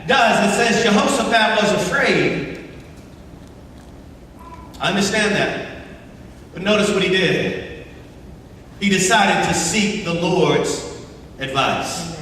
does, it says Jehoshaphat was afraid. I understand that. But notice what he did. He decided to seek the Lord's advice.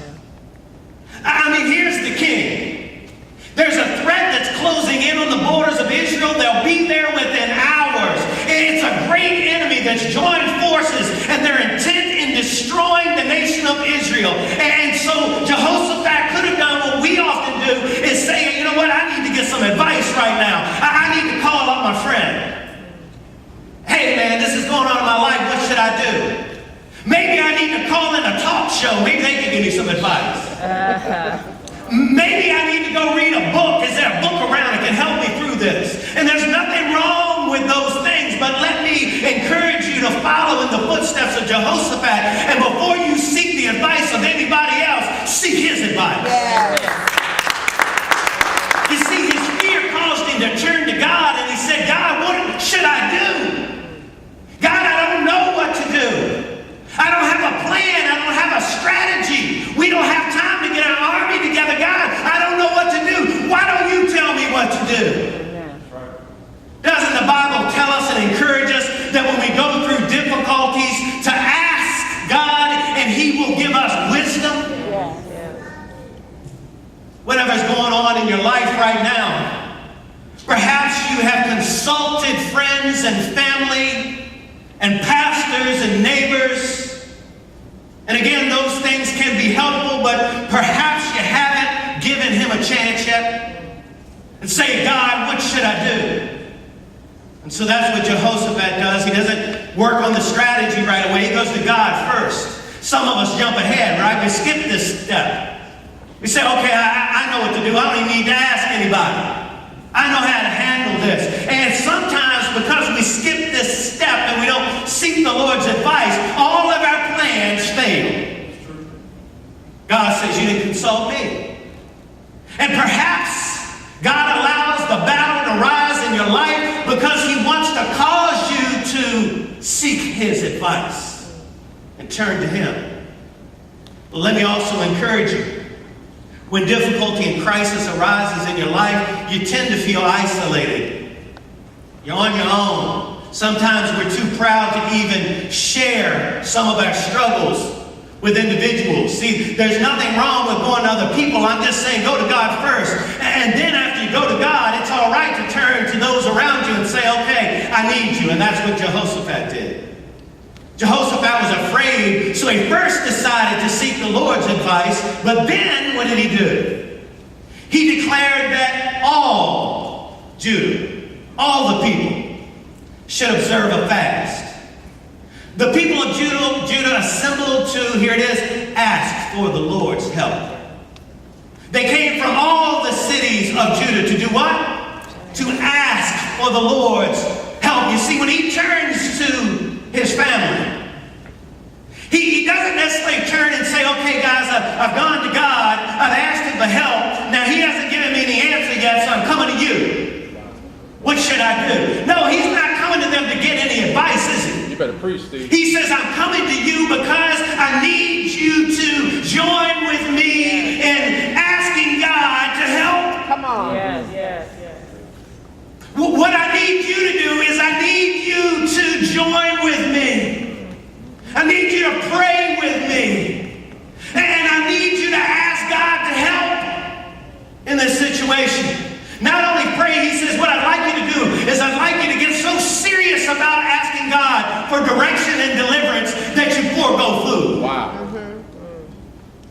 I mean, here's the king. There's a threat that's closing in on the borders of Israel. They'll be there within hours. It's a great enemy that's joined forces, and they're intent in destroying the nation of Israel. And so Jehoshaphat could have done what we often do, is say, you know what, I need to get some advice right now. I need to call up my friend. Hey man, this is going on in my life. What should I do? Maybe I need to call in a talk show. Maybe they can give me some advice. Maybe I need to go read a book. Is there a book around that can help me through this? And there's nothing wrong with those things, but let me encourage you to follow in the footsteps of Jehoshaphat. And before you seek the advice of anybody else, seek his advice. Yeah. You see, his fear caused him to turn to God, and he said, God, what should I do? God, I don't know what to do. I don't have a plan. I don't have a strategy. We don't have time to get an army together. God, I don't know what to do. Why don't you tell me what to do? Doesn't the Bible tell us and encourage us that when we go through difficulties to ask God and he will give us wisdom? Whatever's going on in your life right now, perhaps you have consulted friends and family and pastors and neighbors. And again, those things can be helpful, but perhaps you haven't given him a chance yet. And say, God, what should I do? And so that's what Jehoshaphat does. He doesn't work on the strategy right away. He goes to God first. Some of us jump ahead, right? We skip this step. We say, okay, I know what to do. I don't even need to ask anybody. I know how to handle this. And sometimes because we skip this step and we don't seek the Lord's advice, all of our plans fail. God says, you didn't consult me. And perhaps God allows the battle to rise in your life because he wants to cause you to seek his advice and turn to him. But let me also encourage you. When difficulty and crisis arises in your life, you tend to feel isolated. You're on your own. Sometimes we're too proud to even share some of our struggles with individuals. See, there's nothing wrong with going to other people. I'm just saying go to God first. And then after you go to God, it's all right to turn to those around you and say, okay, I need you. And that's what Jehoshaphat did. Jehoshaphat was afraid, so he first decided to seek the Lord's advice, but then what did he do? He declared that all Judah, all the people, should observe a fast. The people of Judah assembled to, here it is, ask for the Lord's help. They came from all the cities of Judah to do what? To ask for the Lord's help. You see, when he turns to his family, he doesn't necessarily turn and say, okay guys, I've gone to God, I've asked him for help, now he hasn't given me any answer yet, so I'm coming to you. What should I do? No, he's not coming to them to get any advice, is he? You better preach, Steve. He says, I'm coming to you because I need you to join with me in asking God to help. Come on. Yes. What I need you to do is I need you to join with me. I need you to pray with me. And I need you to ask God to help in this situation. Not only pray, he says, what I'd like you to do is I'd like you to get so serious about asking God for direction and deliverance that you forego food. Wow.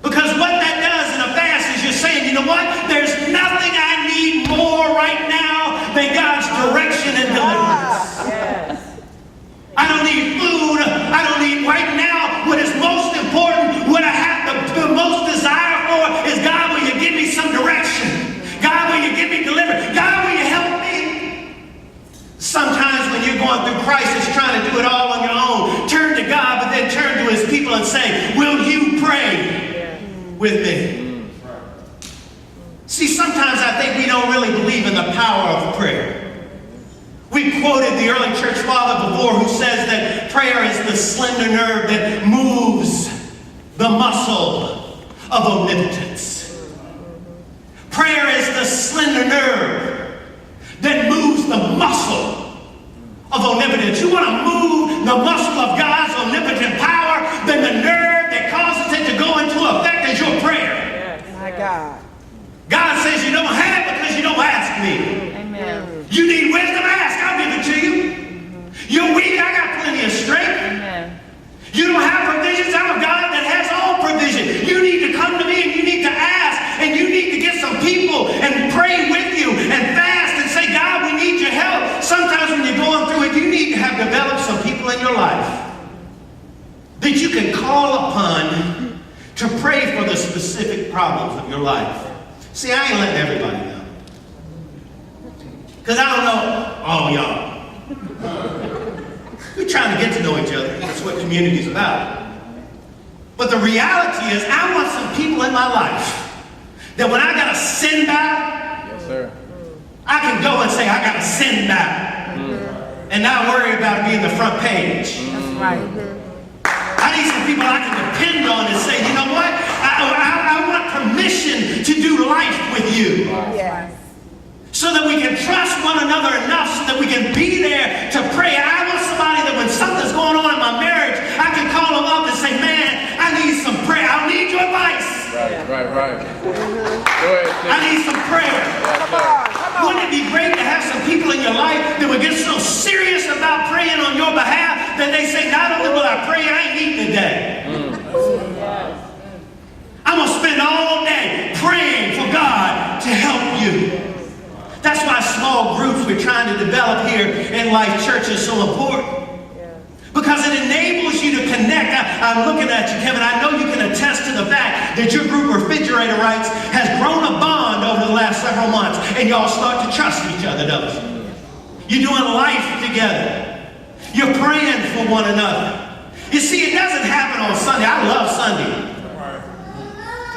Because what that does in a fast is you're saying, you know what? There's nothing I need more right now than God's direction and deliverance. Yes. I don't need food. I don't need right now. What is most important, what I have the most desire for is, God, will you give me some direction? God, will you give me deliverance? God, will you help me? Sometimes when you're going through crisis, trying to do it all on your own, turn to God, but then turn to his people and say, will you pray with me? See, sometimes I think we don't really believe in the power of prayer. We quoted the early church father before who says that prayer is the slender nerve that moves the muscle of omnipotence. Prayer God. God says you don't have because you don't ask me. Amen. You need wisdom, ask, I'll give it to you. You're weak, I got plenty of strength. Amen. You don't have provisions, I'm a God that has all provision. You need to come to me and you need to ask and you need to get some people and pray with you and fast and say, God, we need your help. Sometimes when you're going through it, you need to have developed some people in your life that you can call upon to pray for the specific problems of your life. See, I ain't letting everybody know. Because I don't know all y'all. We're trying to get to know each other. That's what community's about. But the reality is, I want some people in my life that when I got to send out, yes, sir, I can go and say, I got to send out. And not worry about it being the front page. That's right. I need some people I can depend on and say, you know what? I want permission to do life with you. Yes. So that we can trust one another enough so that we can be there to pray. I want somebody that when something's going on in my marriage, I can call them up and say, man, I need some prayer. I need your advice. Right. Go ahead. I need some prayer. Come on. Wouldn't it be great to have some people in your life that would get so serious about praying on your behalf that they say, not only will I pray, I ain't eating today. I'm going to spend all day praying for God to help you. That's why small groups we're trying to develop here in Life Church is so important. Because it enables you to connect. I'm looking at you, Kevin. I know you can attest to the fact that your group of refrigerators has grown a bond over the last several months, and y'all start to trust each other, don't you? You're doing life together. You're praying for one another. You see, it doesn't happen on Sunday. I love Sunday.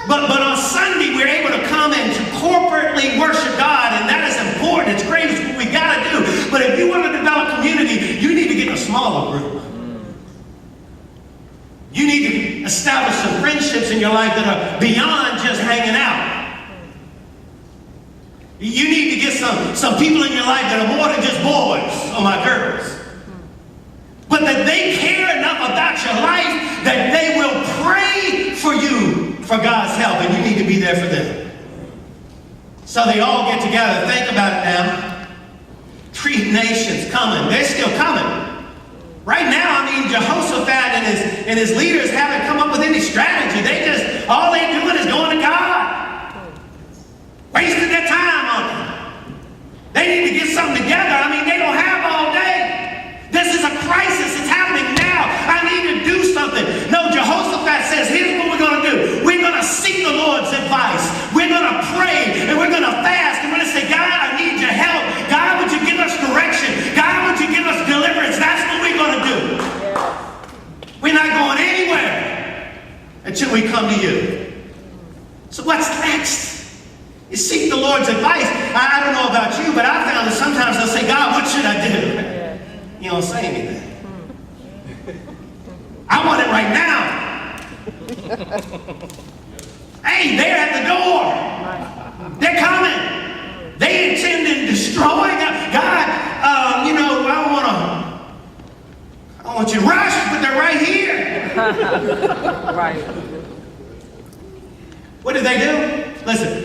But on Sunday, we're able to come and to corporately worship God, and that is important. It's great. It's what we got to do. But if you want to develop community, you need to get in a smaller group. You need to establish some friendships in your life that are beyond just hanging out. You need to get some people in your life that are more than just boys or my girls. But that they care enough about your life that they will pray for you for God's help, and you need to be there for them. So they all get together. Think about it now. 3 nations coming. They're still coming. Right now, I mean, Jehoshaphat and his leaders haven't come up with any strategy. All they're doing is going to God. Wasting their time on it. They need to get something together. I mean, they don't have all day. This is a crisis. It's happening now. I need to do something. No, Jehoshaphat says, here's what we're going to do. We're going to seek the Lord's advice. We're going to pray, and we're going to fast, and we're going to say, God, I need your help. God, would you give us direction? God, would you give us deliverance? That's what we're going to do. We're not going anywhere until we come to you. So what's next? You seek the Lord's advice. I don't know about you, but I found that sometimes they'll say, God, what should I do? You don't say anything. I want it right now. Hey, they're at the door. They're coming. They intend to destroy God. I don't want you to rush, but they're right here. Right. What do? Listen,